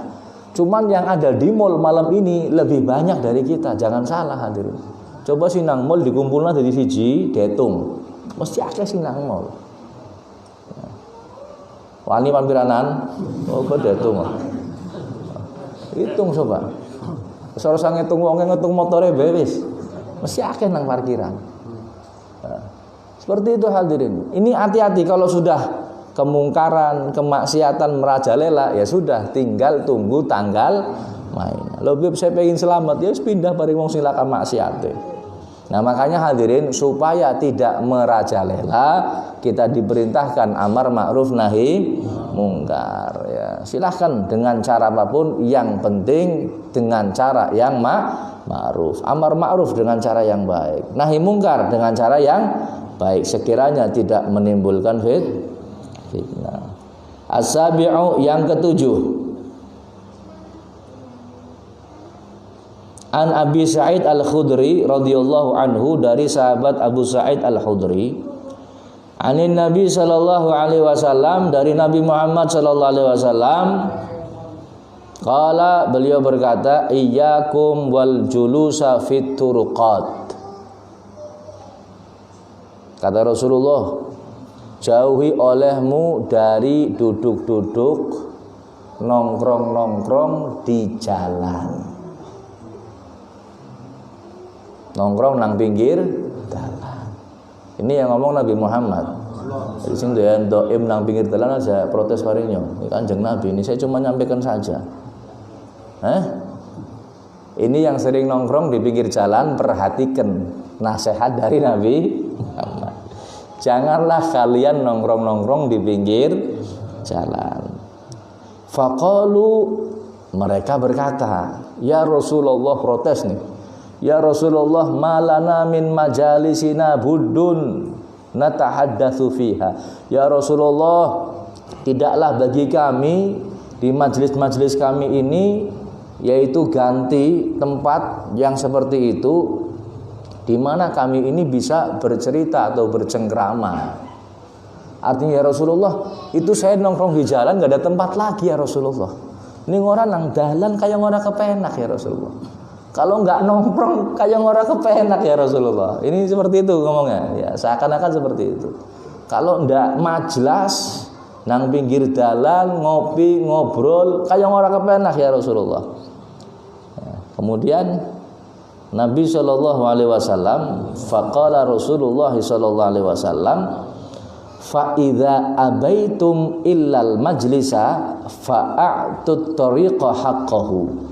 Cuman yang ada di mall malam ini lebih banyak dari kita. Jangan salah hadirin. Coba sinang mall dikumpulna dari siji detung. Mesti akeh sinang mall. Wani pampiranan, oh kok detung. Hitung coba. Sora ngitung wong ngitung motore wis. Mesti akeh nang parkiran. Seperti itu hadirin. Ini hati-hati kalau sudah kemungkaran, kemaksiatan merajalela, ya sudah, tinggal tunggu tanggal main. Lebih saya pengen selamat, ya pindah bareng wong sing lakon maksiate. Nah, makanya hadirin, supaya tidak merajalela, kita diperintahkan amar ma'ruf nahi mungkar ya. Silahkan dengan cara apapun, yang penting dengan cara yang ma'ruf. Amar ma'ruf dengan cara yang baik, nahi mungkar dengan cara yang baik, sekiranya tidak menimbulkan fitnah. As-sabi'u, yang ketujuh, An Abi Sa'id Al-Khudri radhiyallahu anhu, dari sahabat Abu Sa'id Al-Khudri, anin Nabi sallallahu alaihi wasallam, dari Nabi Muhammad sallallahu alaihi wasallam, qala, beliau berkata, iyyakum wal julusa fit turuqat. Kata Rasulullah, jauhi olehmu dari duduk-duduk, nongkrong-nongkrong di jalan. Nongkrong nang pinggir jalan. Ini yang ngomong Nabi Muhammad. Jadi sing doim nang pinggir jalan aja protes parinyo. Ini Kanjeng Nabi, ini saya cuma nyampaikan saja. Ini yang sering nongkrong di pinggir jalan, perhatikan nasihat dari Nabi Muhammad. Janganlah kalian nongkrong-nongkrong di pinggir jalan. Faqalu, mereka berkata, ya Rasulullah, protes nih. Ya Rasulullah, malana min majalisina buddun natahaddatsu fiha. Ya Rasulullah, tidaklah bagi kami di majelis-majelis kami ini, yaitu ganti tempat yang seperti itu, di mana kami ini bisa bercerita atau bercengkrama. Artinya ya Rasulullah, itu saya nongkrong di jalan gak ada tempat lagi ya Rasulullah. Ini orang nang dalan kayak orang kepenak ya Rasulullah. Kalau nggak nongkrong kayak orang kepenak ya Rasulullah. Ini seperti itu ngomongnya. Ya, seakan-akan seperti itu. Kalau ndak majlas nang pinggir dalan ngopi ngobrol kayak orang kepenak ya Rasulullah. Ya, kemudian Nabi Shallallahu Alaihi Wasallam, faqala Rasulullah Shallallahu Alaihi Wasallam, fa idza abaitum illal majlisa fa'atut tariqa haqqahu.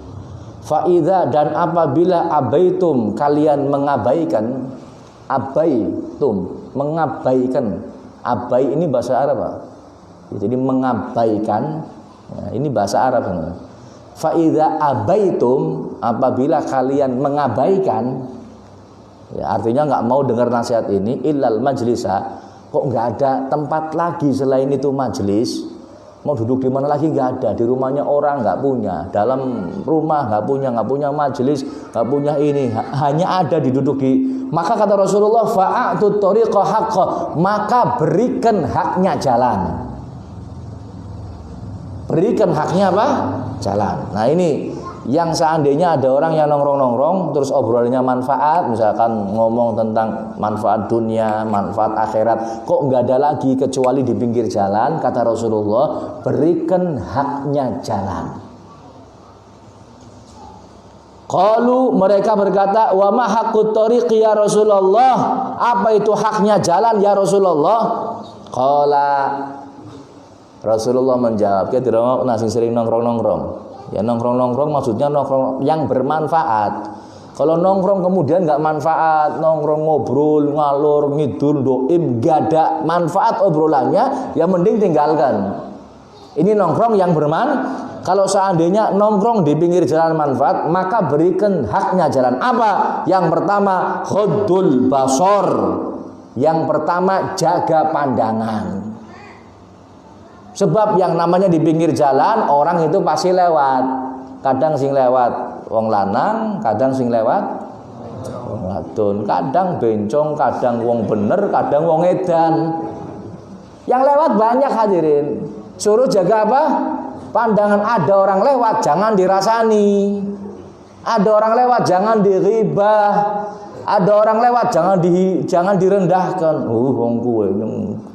Fa'idha, dan apabila abaitum, kalian mengabaikan. Abaitum, mengabaikan. Abai ini bahasa Arab, Pak. Jadi mengabaikan ya, ini bahasa Arab. Fa'idha abaitum, apabila kalian mengabaikan ya, artinya nggak mau dengar nasihat ini, illal majlisa, kok nggak ada tempat lagi selain itu majlis. Mau duduk di mana lagi nggak ada, di rumahnya orang nggak punya, dalam rumah nggak punya majelis, nggak punya ini, hanya ada diduduk di. Maka kata Rasulullah, fa'atut tariqa haqqah, maka berikan haknya jalan. Berikan haknya apa? Jalan. Nah ini yang seandainya ada orang yang nongkrong-nongkrong terus obrolannya manfaat, misalkan ngomong tentang manfaat dunia, manfaat akhirat, kok nggak ada lagi kecuali di pinggir jalan, kata Rasulullah, berikan haknya jalan. Qalu, mereka berkata, wa ma haqqut tariqi ya Rasulullah, apa itu haknya jalan ya Rasulullah? Qala, Rasulullah menjawab, kita tidak mau nasi sering nongkrong-nongkrong. Ya nongkrong-nongkrong maksudnya nongkrong yang bermanfaat. Kalau nongkrong kemudian nggak manfaat, nongkrong ngobrol, ngalor, ngidul, doim, nggak ada manfaat obrolannya, ya mending tinggalkan. Ini nongkrong yang bermanfaat. Kalau seandainya nongkrong di pinggir jalan manfaat, maka berikan haknya jalan. Apa? Yang pertama, khuddul basor. Yang pertama, jaga pandangan. Sebab yang namanya di pinggir jalan orang itu pasti lewat. Kadang sing lewat wong lanang, kadang sing lewat wong wadon, kadang bencong, kadang wong bener, kadang wong edan. Yang lewat banyak hadirin. Suruh jaga apa? Pandangan. Ada orang lewat jangan dirasani. Ada orang lewat jangan diribah. Ada orang lewat jangan direndahkan. Wong kuwe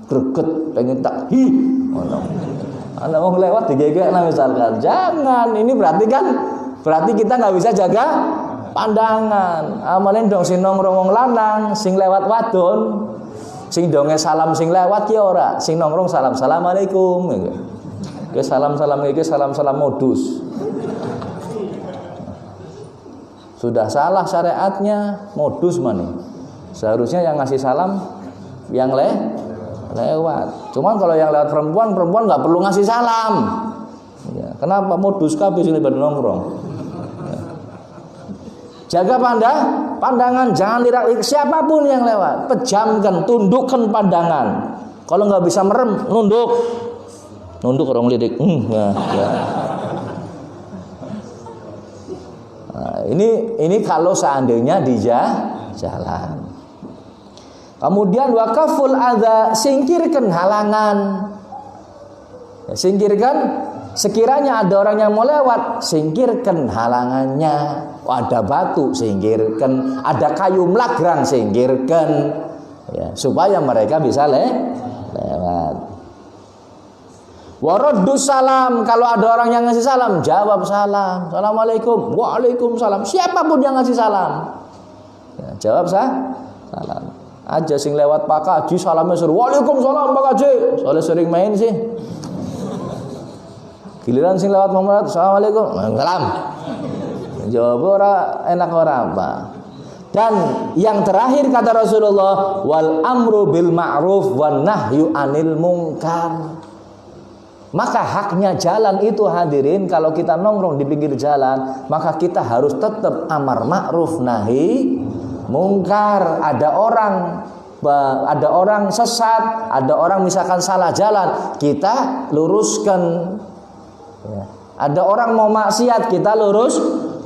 greget pengen tak ngono. Ana wong lewat digegekna misalkan. Jangan. Ini berarti kita nggak bisa jaga pandangan. Amalin dong sing nongkrong wong lanang, sing lewat wadon, sing donge salam sing lewat ki ora, sing nongkrong salam assalamualaikum. Ke salam-salam iki salam-salam modus. Sudah salah syariatnya, modus mana? Seharusnya yang ngasih salam yang lewat. Cuman kalau yang lewat perempuan nggak perlu ngasih salam. Ya, kenapa modus kabeh sing pada nongkrong? Ya. Jaga pandangan, jangan lirik siapapun yang lewat. Pejamkan, tundukkan pandangan. Kalau nggak bisa merem, nunduk orang lirik. Ya. Nah, ini kalau seandainya di jalan. Kemudian wakaful adza, singkirkan halangan. Ya, singkirkan, sekiranya ada orang yang mau lewat, singkirkan halangannya. Ada batu, singkirkan. Ada kayu melagrang, singkirkan. Ya, supaya mereka bisa lewat. Waraddus salam, kalau ada orang yang ngasih salam, jawab salam. Assalamualaikum, waalaikumsalam. Siapapun yang ngasih salam, ya, jawab salam. Aja sing lewat Pak Kaji salamnya suruh waalaikumsalam Pak Kaji. Soalnya sering main sih. Giliran sing lewat Muhammad, assalamualaikum, salam. Jawab ora enak ora apa. Dan yang terakhir kata Rasulullah, wal amru bil ma'ruf wan nahyu anil munkar. Maka haknya jalan itu hadirin, kalau kita nongkrong di pinggir jalan, maka kita harus tetap amar ma'ruf nahi mungkar. Ada orang sesat, ada orang misalkan salah jalan, kita luruskan. Ada orang mau maksiat, kita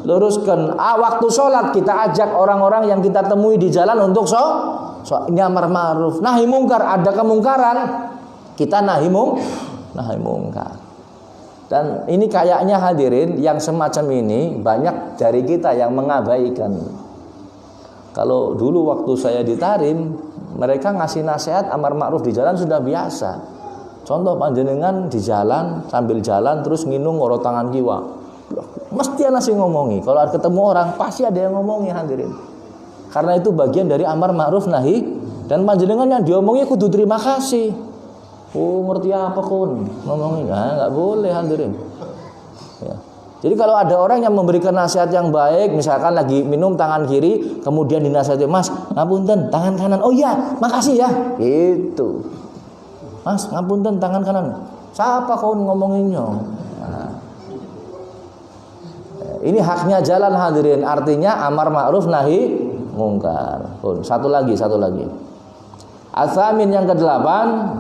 luruskan. Waktu sholat kita ajak orang-orang yang kita temui di jalan untuk ini amar ma'ruf nahi mungkar. Ada kemungkaran, kita nahi mungkar. Dan ini kayaknya hadirin yang semacam ini banyak dari kita yang mengabaikan. Kalau dulu waktu saya di Tarim, mereka ngasih nasihat amar ma'ruf di jalan sudah biasa. Contoh panjenengan di jalan, sambil jalan terus nginung ngoro tangan kiwa. Mesti ana sing ngomongi. Kalau ketemu orang pasti ada yang ngomongi hadirin. Karena itu bagian dari amar ma'ruf nahi, dan panjenengan yang diomongi kudu terima kasih. Oh, ngerti apa kun ngomongin? Nggak boleh hadirin. Ya. Jadi kalau ada orang yang memberikan nasihat yang baik, misalkan lagi minum tangan kiri, kemudian dinasihati, Mas, ngapunten tangan kanan. Oh iya, makasih ya. Itu. Mas, ngapunten tangan kanan. Siapa kau ngomonginnya? Nah. Ini haknya jalan hadirin. Artinya amar ma'ruf nahi mungkar. Satu lagi. As-samin yang ke-8,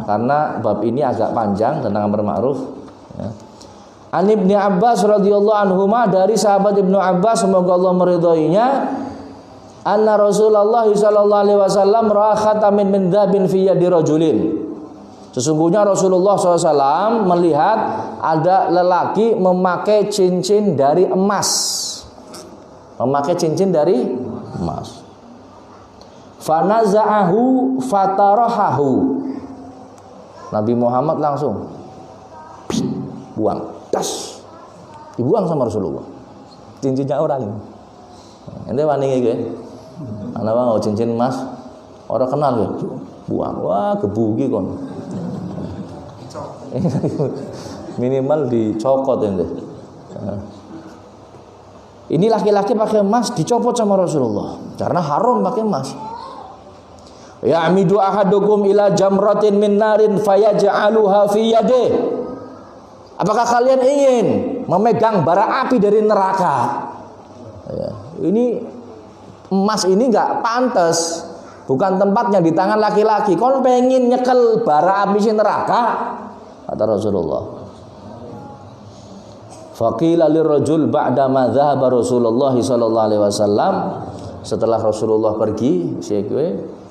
karena bab ini agak panjang tentang amar ma'ruf. Ya. An Ibnu Abbas radhiyallahu anhuma, dari sahabat Ibnu Abbas semoga Allah meridhoinya, anna Rasulullah sallallahu alaihi wasallam ra'a khatamin min dzabin fi yadi rajulin. Sesungguhnya Rasulullah SAW melihat ada lelaki memakai cincin dari emas. Fanaza'ahu fatarahahu. Nabi Muhammad langsung buang, das, dibuang sama Rasulullah. Cincinnya orang ini. Ente wani iki. Ana wae cincin emas, ora kenal ya. Buang. Wah, kebugi kon. Minimal dicokot ente. Ini laki-laki pakai emas dicopot sama Rasulullah karena haram pakai emas. Ya'midu ahadukum ila jamratin min narin fayaj'aluha fi yadihi. Apakah kalian ingin memegang bara api dari neraka? Ya, ini emas ini enggak pantas bukan tempatnya di tangan laki-laki. Kon pengen nyekel bara api sing neraka, kata Rasulullah. Faqila lirrajul ba'da ma dhahaba Rasulullah sallallahu alaihi wasallam. Setelah Rasulullah pergi,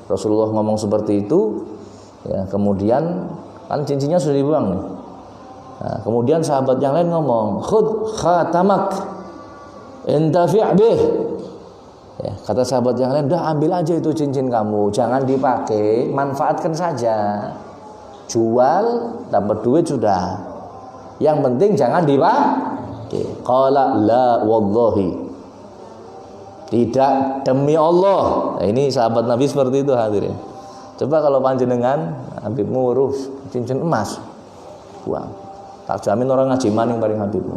Rasulullah ngomong seperti itu, ya, kemudian kan cincinnya sudah dibuang nih. Nah, kemudian sahabat yang lain ngomong, "Khudh khatamak intafi' bih." Ya, kata sahabat yang lain, "Udah ambil aja itu cincin kamu, jangan dipakai, manfaatkan saja. Jual, dapat duit sudah. Yang penting jangan dipakai." Qala la wallahi. Tidak, demi Allah. Nah, ini sahabat Nabi seperti itu hadirin. Coba kalau panjenengan Habibmu urus cincin emas, buang. Tak jamin orang ngaji maning paring Habibmu.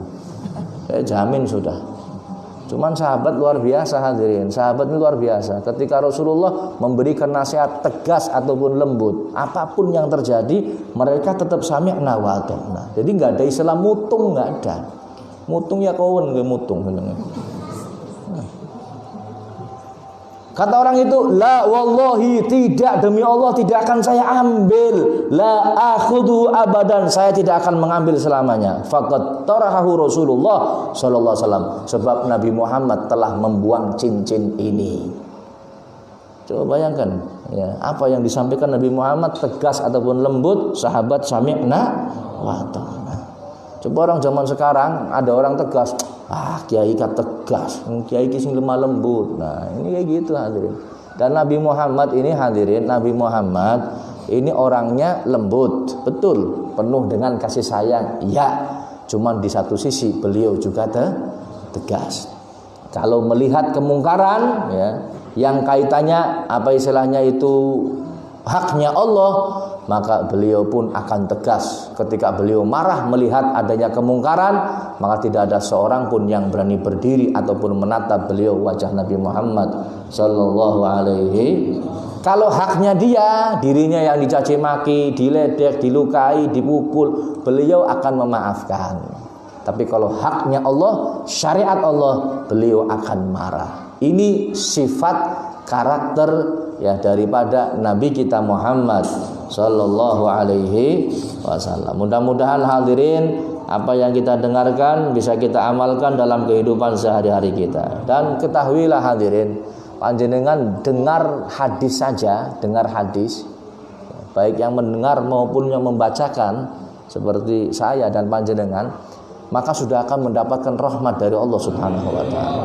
Saya jamin sudah. Cuman sahabat luar biasa hadirin. Sahabat ini luar biasa. Ketika Rasulullah memberikan nasihat tegas ataupun lembut, apapun yang terjadi, mereka tetap sami'na wa ata'na. Jadi enggak ada istilah mutung, enggak ada. Mutung ya kawan nggih mutung jenenge. Kata orang itu, la wallahi, tidak, demi Allah tidak akan saya ambil, la akhudhu abadan, saya tidak akan mengambil selamanya. Faqad tarahahu Rasulullah sallallahu alaihi wasallam, sebab Nabi Muhammad telah membuang cincin ini. Coba bayangkan, ya, apa yang disampaikan Nabi Muhammad tegas ataupun lembut, sahabat sami'na wa ta'na. Coba orang zaman sekarang ada orang tegas, kiai kat tegas, kiai sing lemah lembut. Nah, ini kayak gitu hadirin. Dan Nabi Muhammad ini hadirin, Nabi Muhammad ini orangnya lembut, betul, penuh dengan kasih sayang. Ya, cuman di satu sisi beliau juga tegas. Kalau melihat kemungkaran, ya, yang kaitannya apa istilahnya itu haknya Allah, maka beliau pun akan tegas. Ketika beliau marah melihat adanya kemungkaran, maka tidak ada seorang pun yang berani berdiri ataupun menatap beliau, wajah Nabi Muhammad sallallahu alaihi. Kalau haknya dia, dirinya yang dicaci maki, diledek, dilukai, dipukul, beliau akan memaafkan. Tapi kalau haknya Allah, syariat Allah, beliau akan marah. Ini sifat karakter, ya, daripada Nabi kita Muhammad sallallahu alaihi wasallam. Mudah-mudahan hadirin, apa yang kita dengarkan bisa kita amalkan dalam kehidupan sehari-hari kita. Dan ketahuilah hadirin, panjenengan dengar hadis saja, dengar hadis, baik yang mendengar maupun yang membacakan seperti saya dan panjenengan, maka sudah akan mendapatkan rahmat dari Allah Subhanahu wa taala.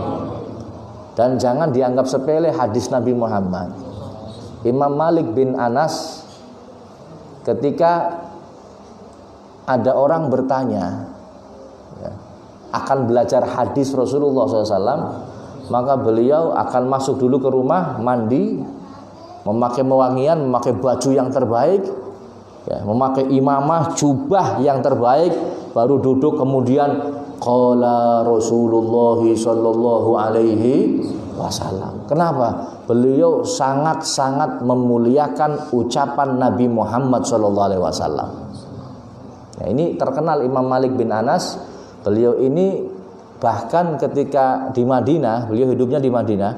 Dan jangan dianggap sepele hadis Nabi Muhammad. Imam Malik bin Anas, ketika ada orang bertanya, ya, akan belajar hadis Rasulullah SAW, maka beliau akan masuk dulu ke rumah, mandi, memakai wewangian, memakai baju yang terbaik, ya, memakai imamah, jubah yang terbaik, baru duduk. Kemudian qala Rasulullah sallallahu alaihi wasallam. Kenapa? Beliau sangat-sangat memuliakan ucapan Nabi Muhammad sallallahu alaihi wasallam. Nah, ini terkenal Imam Malik bin Anas. Beliau ini bahkan ketika di Madinah, beliau hidupnya di Madinah,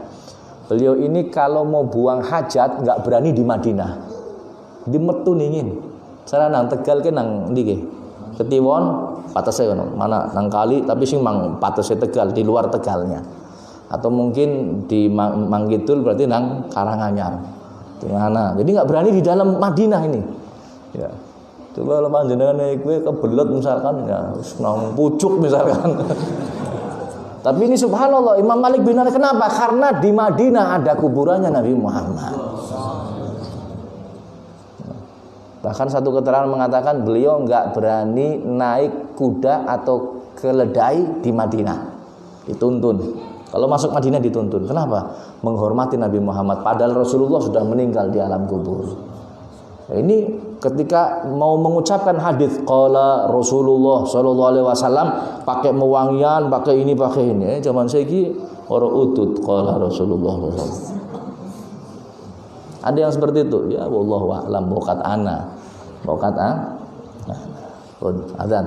beliau ini kalau mau buang hajat nggak berani di Madinah, di metu ningin. Cara nang Tegal ke nang ndi ke? Ketiwon patese ngono, mana nang kali tapi sing mang patese Tegal, di luar Tegalnya. Atau mungkin di Manggidul berarti nang Karanganyar. Di mana? Jadi nggak berani di dalam Madinah ini. Ya. Coba kalau panjenengan kowe kebelet misalkan, ya nang pucuk misalkan. Tapi ini subhanallah, Imam Malik bin Anas, kenapa? Karena di Madinah ada kuburannya Nabi Muhammad. Bahkan satu keterangan mengatakan beliau nggak berani naik kuda atau keledai di Madinah, dituntun. Kalau masuk Madinah dituntun. Kenapa? Menghormati Nabi Muhammad. Padahal Rasulullah sudah meninggal di alam kubur. Nah, ini ketika mau mengucapkan hadis qala Rasulullah sallallahu alaihi wasallam, pakai mewangian, pakai ini, pakai ini. Zaman saiki ora utut qala Rasulullah sallallahu alaihi wasallam. Ada yang seperti itu. Ya wallahu a'lam, bokat ana. Bokat azan.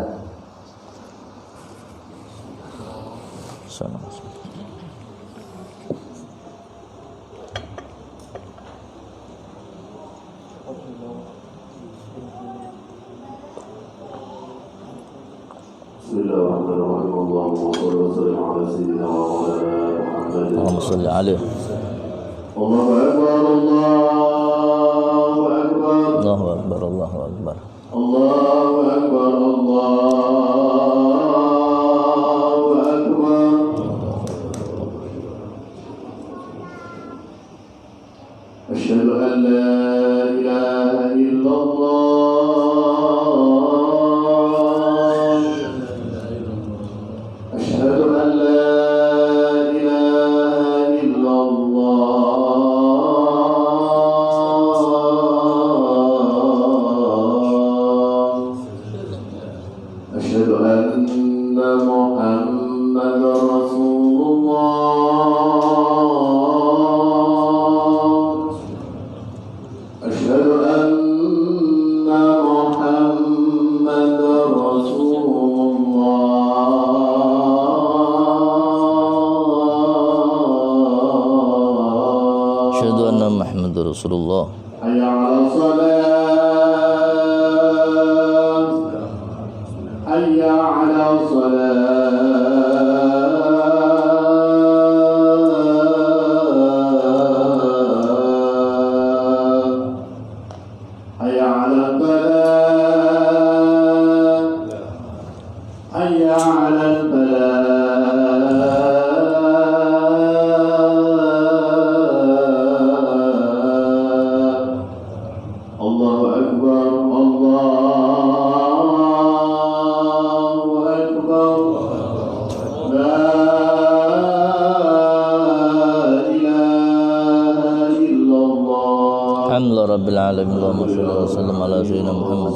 الله الرحمن الرحيم اللهم صل وسلم على سيدنا ومولانا محمد اللهم صل عليه. الله أكبر الله أكبر الله أكبر الله أكبر الله أكبر الله أكبر. أشهد أن لا إله إلا الله. أشهد أن لا إله إلا الله. أشهد أن محمدا رسول الله. أشهد أن محمدا رسول الله. أشهد أن محمد رسول الله. حي على الصلاة. حي على الصلاة. حي على الفلاح. حي على الفلاح. الله أكبر الله أكبر. لا إله إلا الله. الحمد لله رب العالمين اللهم صل وسلم على سيدنا محمد.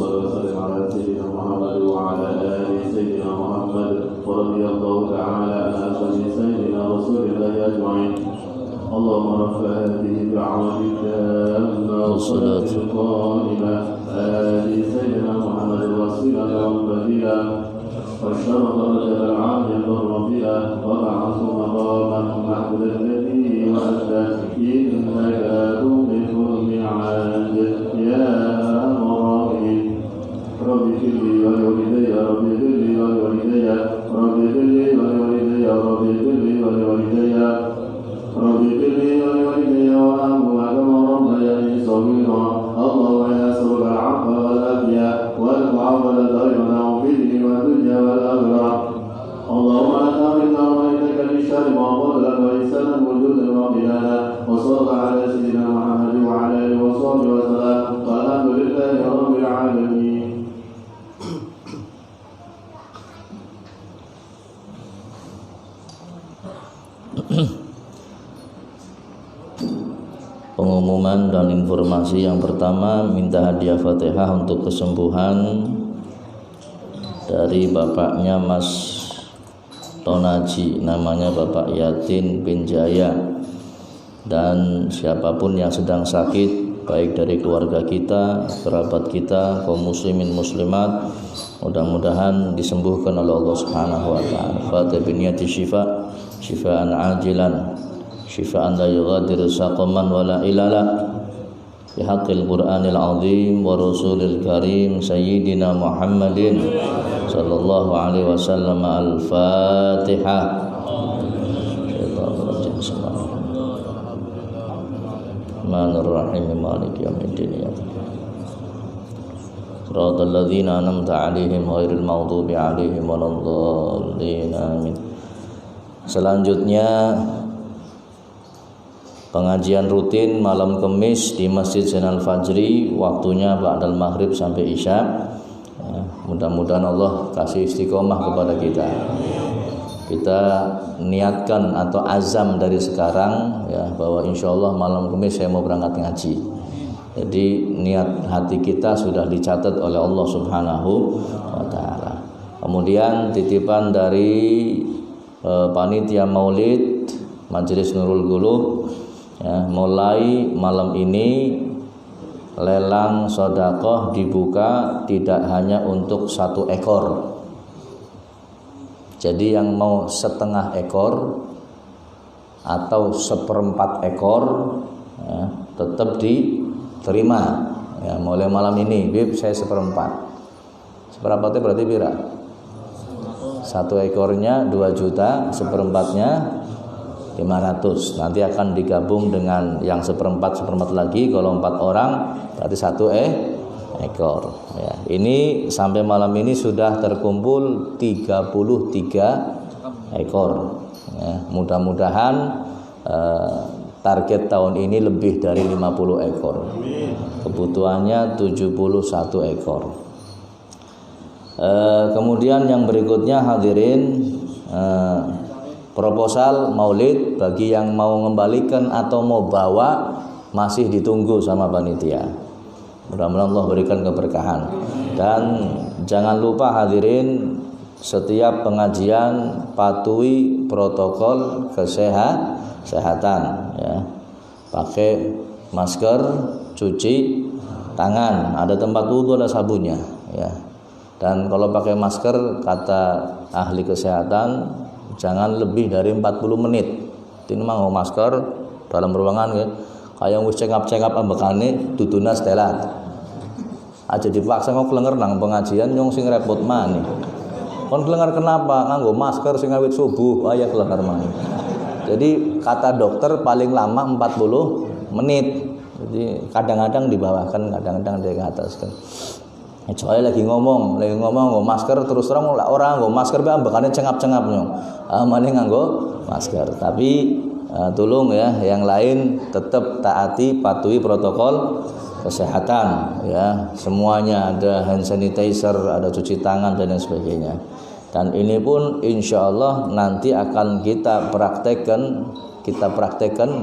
وعلى آل سيدنا محمد ورضي الله تعالى عن أزواج سيدنا رسول الله أجمعين. اللهم رب هذه الدعوة التامة والصلاة القائمة آل سيدنا محمد الوسيلة والفضيلة والشرف درجة العالية الرفيعة وبعث مقاما محمودا الذي وأتى إنك تخلف الميعاد يا مرائي. رب اغفر لي ولوالدي رب اغفر لي ولوالدي رب اغفر لي ولوالدي رب اغفر لي ولوالدي رب اغفر لي ولوالدي وارحمهما كما ربياني صغيرا. اللهم إنا نسألك العفو والعافية والمعافاة دائما في الدين والدنيا والآخرة. اللهم لا تحرمنا رحمتك للشر ما قبل وإحسانا وجودا وقيانا. وصلى الله على سيدنا محمد وعلى آله وصحبه وسلم والحمد لله رب العالمين. Pengumuman dan informasi yang pertama, minta hadiah Fatihah untuk kesembuhan dari bapaknya Mas Tonaji, namanya Bapak Yatin bin Jaya. Dan siapapun yang sedang sakit, baik dari keluarga kita, kerabat kita, kaum muslimin muslimat, mudah-mudahan disembuhkan oleh Allah Subhanahu wa taala. Fatihah biniyati syifa, syifaan ajilan, syifaan la yughadiru saqaman wa la ilala. Bihaqqil Qur'anil azim wa rasulil karim sayyidina Muhammadin sallallahu alaihi wasallam. Al-Fatihah. Bismillahirrahmanirrahim. Maliki yaumiddin. Shiratal ladzina an'amta 'alaihim ghairil maghdubi 'alaihim waladdallin. Amin. Selanjutnya pengajian rutin malam Kamis di Masjid Zainal Fajri, waktunya ba'dal maghrib sampai isya. Mudah-mudahan Allah kasih istiqomah kepada kita. Kita niatkan atau azam dari sekarang ya, bahwa insya Allah malam Kamis saya mau berangkat ngaji. Jadi niat hati kita sudah dicatat oleh Allah Subhanahu wa taala. Kemudian titipan dari panitia Maulid Majelis Nurul Qulub ya, mulai malam ini lelang sedekah dibuka tidak hanya untuk 1 ekor. Jadi yang mau 1/2 ekor atau 1/4 ekor ya, tetap diterima ya, mulai malam ini. Bib, saya 1/4. Seberapa itu berarti pira? 1/2 Satu ekornya 2 juta, seperempatnya 500. Nanti akan digabung dengan yang seperempat lagi. Kalau 4 orang berarti 1 ekor. Ya, ini sampai malam ini sudah terkumpul 33 ekor. Ya, mudah-mudahan target tahun ini lebih dari 50 ekor. Kebutuhannya 71 ekor. Kemudian yang berikutnya hadirin, proposal maulid bagi yang mau mengembalikan atau mau bawa masih ditunggu sama panitia. Mudah-mudahan Allah berikan keberkahan. Dan jangan lupa hadirin, setiap pengajian patuhi protokol kesehatan ya. Pakai masker, cuci tangan, ada tempat wudhu, ada sabunnya ya. Dan kalau pakai masker kata ahli kesehatan jangan lebih dari 40 menit. Ini mah masker dalam ruangan ya. Kayak wis cengap-cengap ambekane duduna setelat. Aja dipaksa kok klenger nang pengajian nyong sing repot maneh. Kon klenger kenapa? Nganggo masker sing awit subuh, aya klenger maneh. Jadi kata dokter paling lama 40 menit. Jadi kadang-kadang dibawahkan, kadang-kadang diataskan. Kecuali lagi ngomong nggo masker terus terang orang nggo masker be ambekane cengap-cengap nyong. Amane nganggo masker. Tapi tolong ya yang lain tetap taati, patuhi protokol kesehatan ya. Semuanya ada hand sanitizer, ada cuci tangan dan lain sebagainya. Dan ini pun insya Allah nanti akan kita praktekkan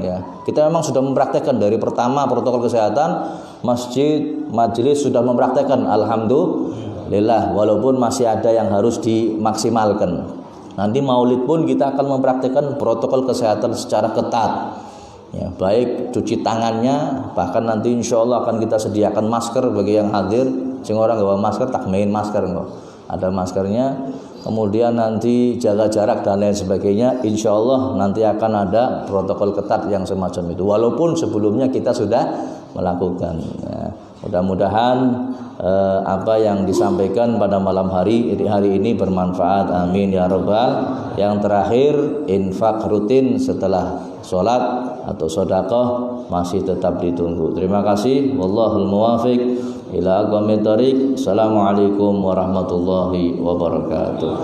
ya. Kita memang sudah mempraktekkan dari pertama protokol kesehatan, masjid, majelis sudah mempraktekkan, alhamdulillah, walaupun masih ada yang harus dimaksimalkan. Nanti maulid pun kita akan mempraktekkan protokol kesehatan secara ketat. Ya, baik cuci tangannya, bahkan nanti insya Allah akan kita sediakan masker bagi yang hadir. Sing orang bawa masker tak main masker kok. Ada maskernya. Kemudian nanti jaga jarak dan lain sebagainya. Insya Allah nanti akan ada protokol ketat yang semacam itu. Walaupun sebelumnya kita sudah melakukan. Ya, mudah-mudahan apa yang disampaikan pada malam hari ini bermanfaat. Amin ya rabbal. Yang terakhir, infak rutin setelah sholat atau sedekah masih tetap ditunggu. Terima kasih. Wallahul muwafiq ila aqwamit thoriq. Assalamualaikum warahmatullahi wabarakatuh.